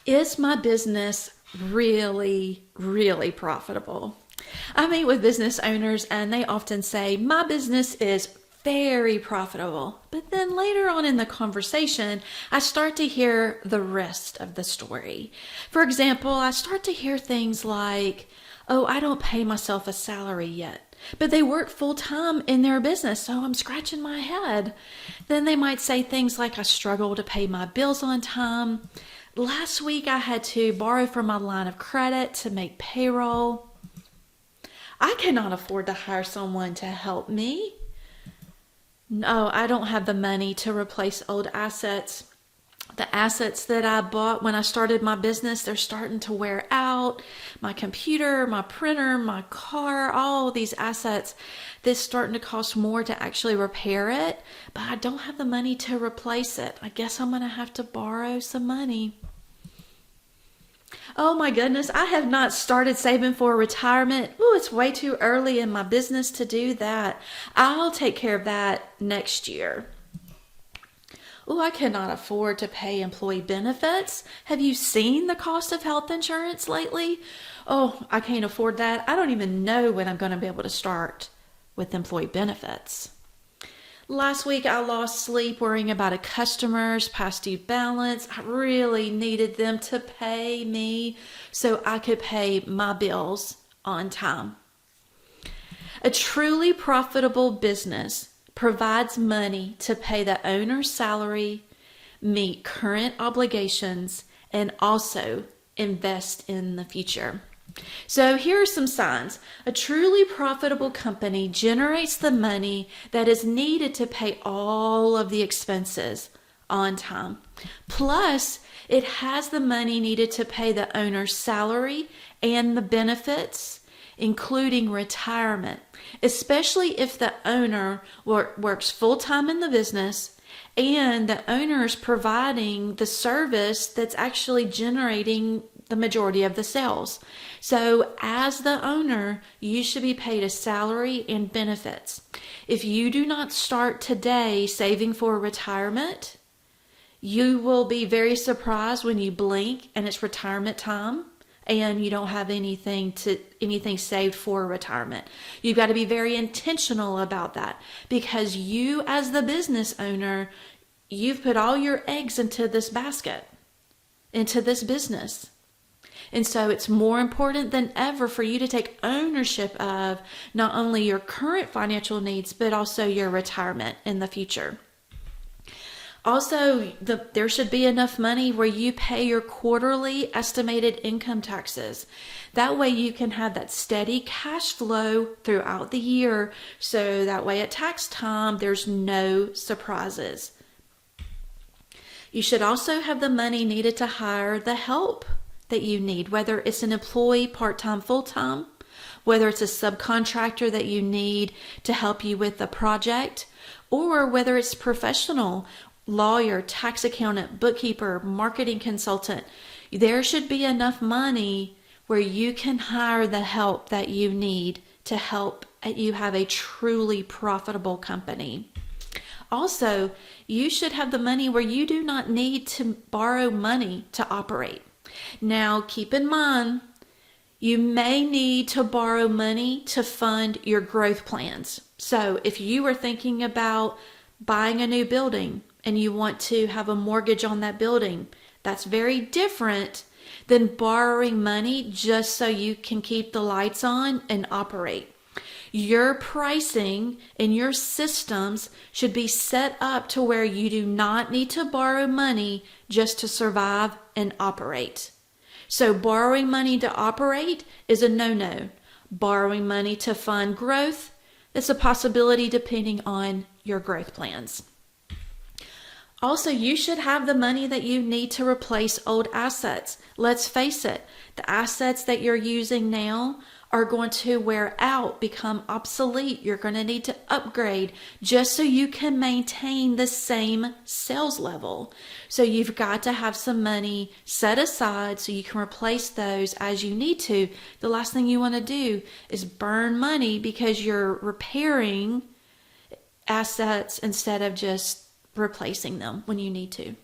Is my business really, really profitable? I meet with business owners and they often say, my business is very profitable. But then later on in the conversation, I start to hear the rest of the story. For example, I start to hear things like, oh, I don't pay myself a salary yet. But they work full time in their business, so I'm scratching my head. Then they might say things like, I struggle to pay my bills on time. Last week I had to borrow from my line of credit to make payroll. I cannot afford to hire someone to help me. No, I don't have the money to replace old assets. The assets that I bought when I started my business, they're starting to wear out. My computer, my printer, my car, all these assets, this starting to cost more to actually repair it, but I don't have the money to replace it. I guess I'm going to have to borrow some money. Oh my goodness, I have not started saving for retirement. Ooh, it's way too early in my business to do that. I'll take care of that next year. Oh, I cannot afford to pay employee benefits. Have you seen the cost of health insurance lately? Oh, I can't afford that. I don't even know when I'm going to be able to start with employee benefits. Last week, I lost sleep worrying about a customer's past due balance. I really needed them to pay me so I could pay my bills on time. A truly profitable business provides money to pay the owner's salary, meet current obligations, and also invest in the future. So here are some signs. A truly profitable company generates the money that is needed to pay all of the expenses on time. Plus, it has the money needed to pay the owner's salary and the benefits, including retirement, especially if the owner works full-time in the business and the owner is providing the service that's actually generating the majority of the sales. So as the owner, you should be paid a salary and benefits. If you do not start today saving for retirement, you will be very surprised when you blink and it's retirement time and you don't have anything saved for retirement. You've got to be very intentional about that because you as the business owner, you've put all your eggs into this basket, into this business. And so it's more important than ever for you to take ownership of not only your current financial needs, but also your retirement in the future. Also, there should be enough money where you pay your quarterly estimated income taxes. That way you can have that steady cash flow throughout the year. So that way at tax time, there's no surprises. You should also have the money needed to hire the help that you need, whether it's an employee, part-time, full-time, whether it's a subcontractor that you need to help you with the project, or whether it's professional, lawyer, tax accountant, bookkeeper, marketing consultant. There should be enough money where you can hire the help that you need to help you have a truly profitable company. Also, you should have the money where you do not need to borrow money to operate. Now, keep in mind, you may need to borrow money to fund your growth plans. So if you are thinking about buying a new building and you want to have a mortgage on that building, that's very different than borrowing money just so you can keep the lights on and operate. Your pricing and your systems should be set up to where you do not need to borrow money just to survive and operate. So borrowing money to operate is a no-no. Borrowing money to fund growth, it's a possibility depending on your growth plans. Also, you should have the money that you need to replace old assets. Let's face it, the assets that you're using now are going to wear out, become obsolete. You're going to need to upgrade just so you can maintain the same sales level. So you've got to have some money set aside so you can replace those as you need to. The last thing you want to do is burn money because you're repairing assets instead of just replacing them when you need to.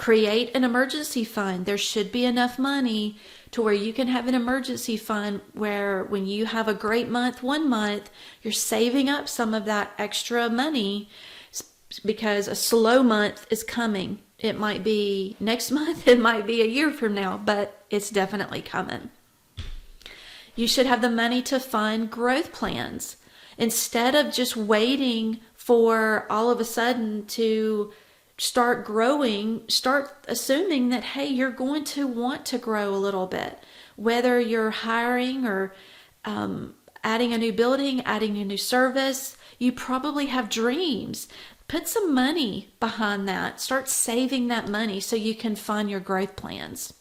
Create an emergency fund. There should be enough money to where you can have an emergency fund where when you have a great month, one month, you're saving up some of that extra money because a slow month is coming. It might be next month, it might be a year from now, but it's definitely coming. You should have the money to fund growth plans. Instead of just waiting for all of a sudden to start growing, start assuming that, hey, you're going to want to grow a little bit. Whether you're hiring or adding a new building, adding a new service, you probably have dreams. Put some money behind that. Start saving that money so you can fund your growth plans.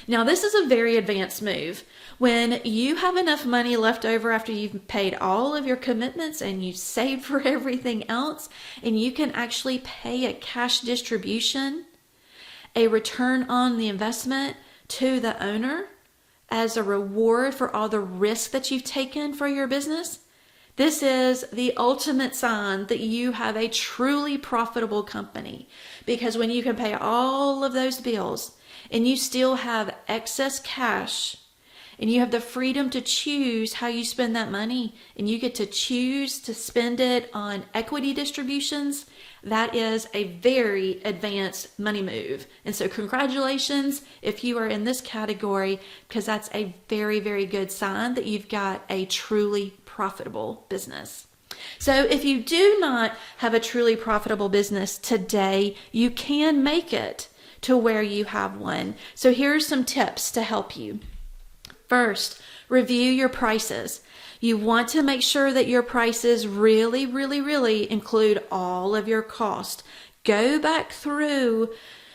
Now, this is a very advanced move. When you have enough money left over after you've paid all of your commitments and you've saved for everything else, and you can actually pay a cash distribution, a return on the investment to the owner as a reward for all the risk that you've taken for your business, this is the ultimate sign that you have a truly profitable company. Because when you can pay all of those bills and you still have excess cash, and you have the freedom to choose how you spend that money, and you get to choose to spend it on equity distributions, that is a very advanced money move. And so congratulations if you are in this category, because that's a very, very good sign that you've got a truly profitable business. So if you do not have a truly profitable business today, you can make it to where you have one. So here are some tips to help you. First, review your prices. You want to make sure that your prices really, really, really include all of your cost. Go back through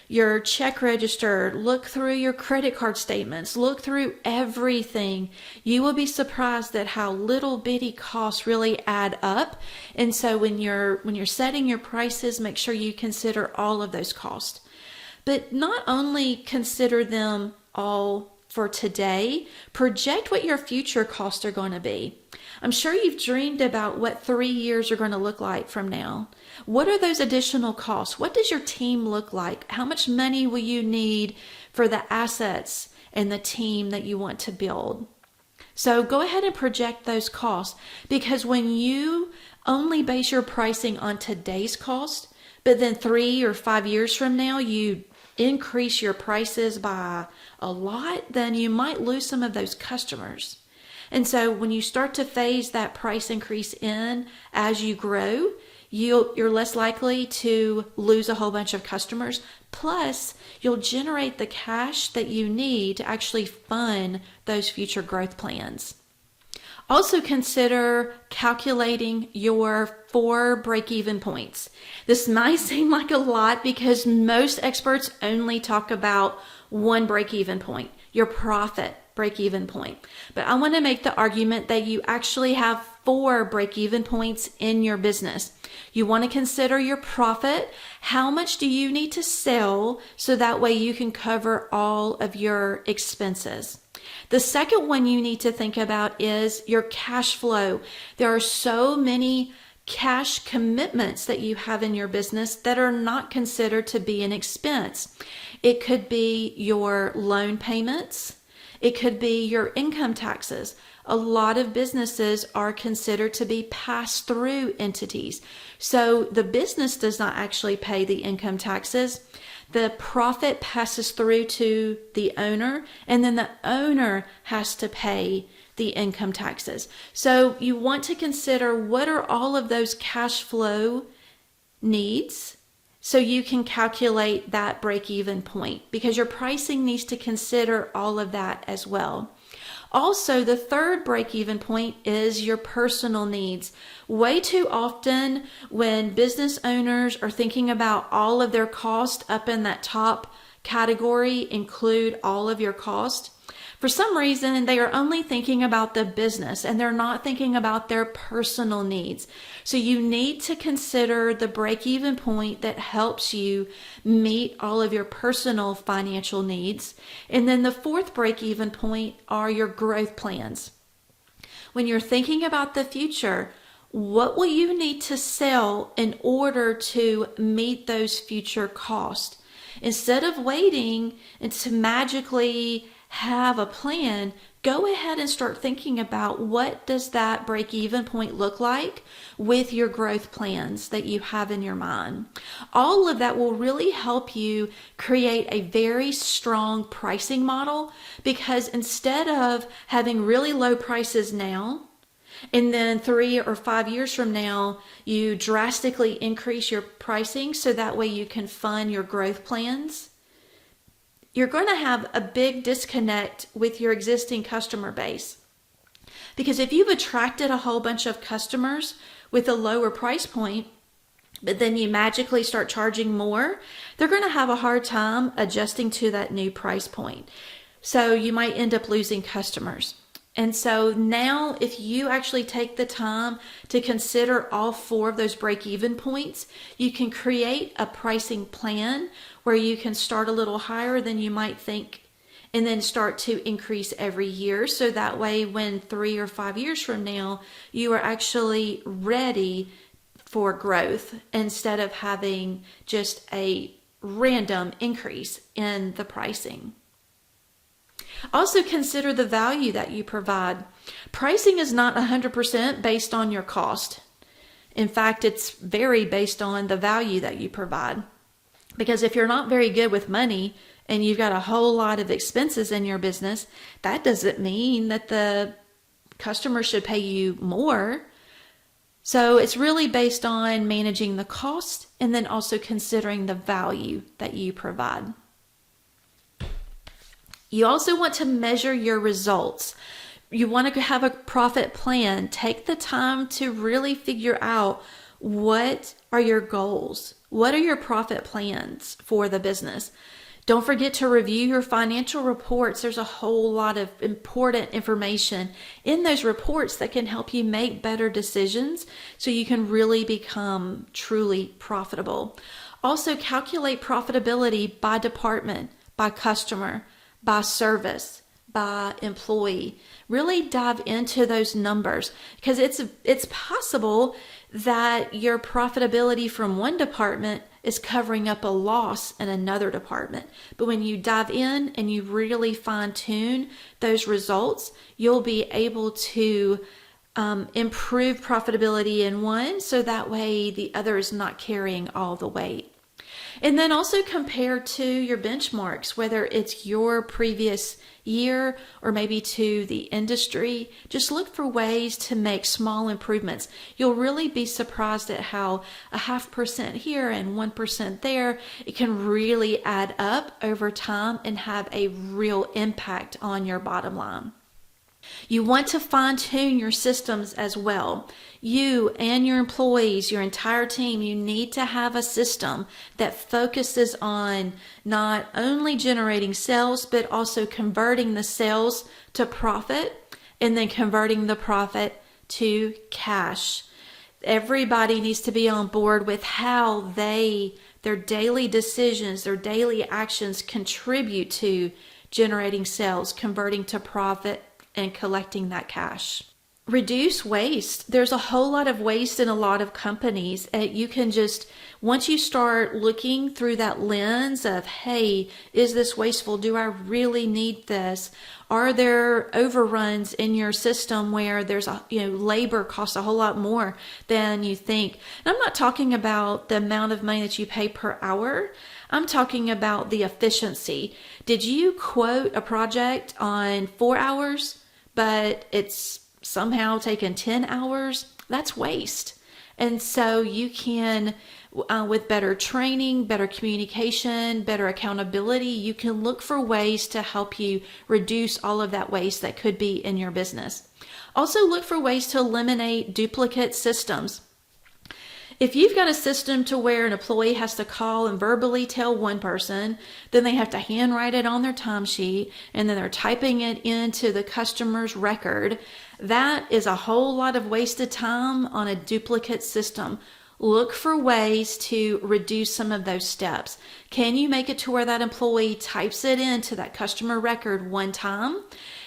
your check register, look through your credit card statements, look through everything. You will be surprised at how little bitty costs really add up. And so when you're setting your prices, make sure you consider all of those costs. But not only consider them all for today, project what your future costs are going to be. I'm sure you've dreamed about what 3 years are going to look like from now. What are those additional costs? What does your team look like? How much money will you need for the assets and the team that you want to build? So go ahead and project those costs, because when you only base your pricing on today's cost, but then 3 or 5 years from now, you increase your prices by a lot, then you might lose some of those customers. And so when you start to phase that price increase in as you grow, you're less likely to lose a whole bunch of customers. Plus, you'll generate the cash that you need to actually fund those future growth plans. Also consider calculating your 4 break-even points. This might seem like a lot because most experts only talk about 1 break-even point, your profit break-even point. But I want to make the argument that you actually have 4 break-even points in your business. You want to consider your profit. How much do you need to sell so that way you can cover all of your expenses? The second one you need to think about is your cash flow. There are so many cash commitments that you have in your business that are not considered to be an expense. It could be your loan payments. It could be your income taxes. A lot of businesses are considered to be pass-through entities. So the business does not actually pay the income taxes. The profit passes through to the owner, and then the owner has to pay the income taxes. So you want to consider what are all of those cash flow needs so you can calculate that break-even point, because your pricing needs to consider all of that as well. Also, the third break-even point is your personal needs. Way too often when business owners are thinking about all of their cost up in that top category, include all of your cost, for some reason they are only thinking about the business and they're not thinking about their personal needs. So you need to consider the break-even point that helps you meet all of your personal financial needs. And then the fourth break-even point are your growth plans. When you're thinking about the future, What will you need to sell in order to meet those future costs? Instead of waiting and to magically have a plan, go ahead and start thinking about what does that break-even point look like with your growth plans that you have in your mind. All of that will really help you create a very strong pricing model, because instead of having really low prices now, and then 3 or 5 years from now, you drastically increase your pricing so that way you can fund your growth plans, you're going to have a big disconnect with your existing customer base. Because if you've attracted a whole bunch of customers with a lower price point, but then you magically start charging more, they're going to have a hard time adjusting to that new price point. So you might end up losing customers. And so now if you actually take the time to consider all 4 of those break-even points, you can create a pricing plan where you can start a little higher than you might think and then start to increase every year. So that way when 3 or 5 years from now, you are actually ready for growth instead of having just a random increase in the pricing. Also consider the value that you provide. Pricing is not 100% based on your cost. In fact, it's very based on the value that you provide. Because if you're not very good with money and you've got a whole lot of expenses in your business, that doesn't mean that the customer should pay you more. So it's really based on managing the cost and then also considering the value that you provide. You also want to measure your results. You want to have a profit plan. Take the time to really figure out what are your goals. What are your profit plans for the business? Don't forget to review your financial reports. There's a whole lot of important information in those reports that can help you make better decisions so you can really become truly profitable. Also, calculate profitability by department, by customer, by service, by employee. Really dive into those numbers, because it's possible that your profitability from one department is covering up a loss in another department. But when you dive in and you really fine tune those results, you'll be able to improve profitability in one, so that way the other is not carrying all the weight. And then also compare to your benchmarks, whether it's your previous year or maybe to the industry. Just look for ways to make small improvements. You'll really be surprised at how 0.5% here and 1% there, it can really add up over time and have a real impact on your bottom line. You want to fine tune your systems as well. You and your employees, your entire team, you need to have a system that focuses on not only generating sales, but also converting the sales to profit and then converting the profit to cash. Everybody needs to be on board with how their daily decisions, their daily actions contribute to generating sales, converting to profit, and collecting that cash. Reduce waste. There's a whole lot of waste in a lot of companies. You can just, once you start looking through that lens of, hey, is this wasteful? Do I really need this? Are there overruns in your system where there's labor costs a whole lot more than you think? And I'm not talking about the amount of money that you pay per hour. I'm talking about the efficiency. Did you quote a project on 4 hours, but it's somehow taken 10 hours? That's waste. And so you can, with better training, better communication, better accountability, you can look for ways to help you reduce all of that waste that could be in your business. Also look for ways to eliminate duplicate systems. If you've got a system to where an employee has to call and verbally tell one person, then they have to handwrite it on their timesheet, and then they're typing it into the customer's record, that is a whole lot of wasted time on a duplicate system. Look for ways to reduce some of those steps. Can you make it to where that employee types it into that customer record one time,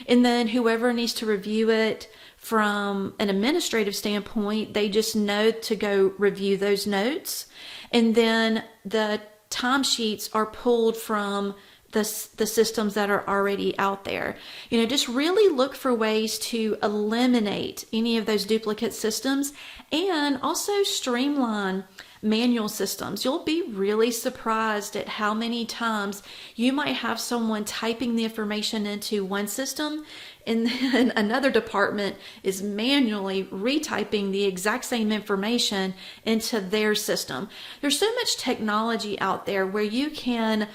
and then whoever needs to review it from an administrative standpoint, they just know to go review those notes. And then the timesheets are pulled from the systems that are already out there. Just really look for ways to eliminate any of those duplicate systems and also streamline manual systems. You'll be really surprised at how many times you might have someone typing the information into one system and then another department is manually retyping the exact same information into their system. There's so much technology out there where you can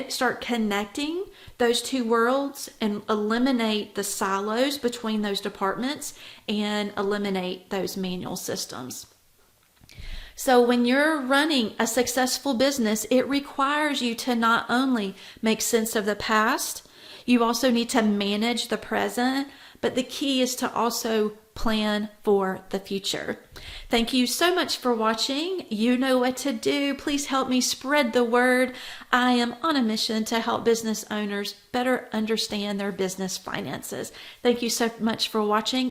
start connecting those two worlds and eliminate the silos between those departments and eliminate those manual systems. So when you're running a successful business, it requires you to not only make sense of the past, you also need to manage the present, but the key is to also plan for the future. Thank you so much for watching. You know what to do. Please help me spread the word. I am on a mission to help business owners better understand their business finances. Thank you so much for watching.